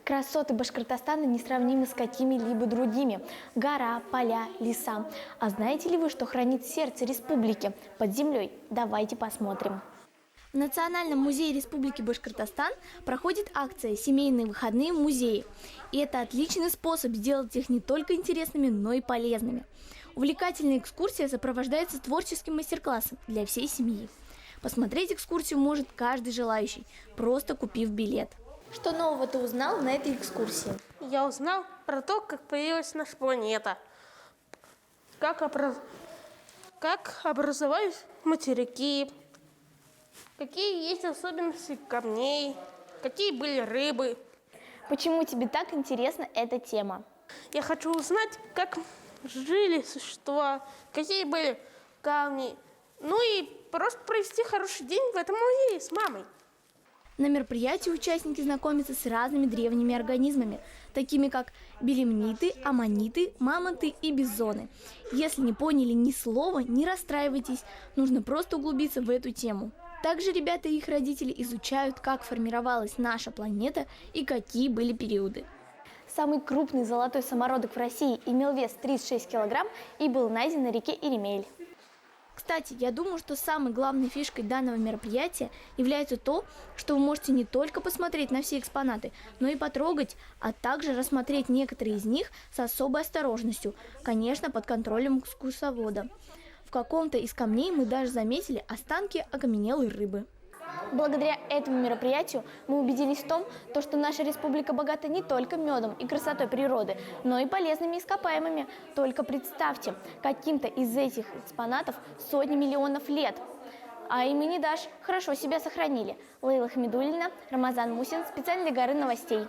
Красоты Башкортостана несравнимы с какими-либо другими. Гора, поля, леса. А знаете ли вы, что хранит сердце республики под землей? Давайте посмотрим. В Национальном музее Республики Башкортостан проходит акция «Семейные выходные в музее». И это отличный способ сделать их не только интересными, но и полезными. Увлекательная экскурсия сопровождается творческим мастер-классом для всей семьи. Посмотреть экскурсию может каждый желающий, просто купив билет. Что нового ты узнал на этой экскурсии? Я узнал про то, как появилась наша планета, как образовались материки, какие есть особенности камней, какие были рыбы. Почему тебе так интересна эта тема? Я хочу узнать, как жили существа, какие были камни, ну и просто провести хороший день в этом музее с мамой. На мероприятии участники знакомятся с разными древними организмами, такими как белемниты, аммониты, мамонты и бизоны. Если не поняли ни слова, не расстраивайтесь, нужно просто углубиться в эту тему. Также ребята и их родители изучают, как формировалась наша планета и какие были периоды. Самый крупный золотой самородок в России имел вес 36 килограмм и был найден на реке Иремель. Кстати, я думаю, что самой главной фишкой данного мероприятия является то, что вы можете не только посмотреть на все экспонаты, но и потрогать, а также рассмотреть некоторые из них с особой осторожностью, конечно, под контролем экскурсовода. В каком-то из камней мы даже заметили останки окаменелой рыбы. Благодаря этому мероприятию мы убедились в том, что наша республика богата не только медом и красотой природы, но и полезными ископаемыми. Только представьте, каким-то из этих экспонатов сотни миллионов лет. А имени Даш хорошо себя сохранили. Лейла Хамидуллина, Рамазан Мусин, специально для Горы новостей.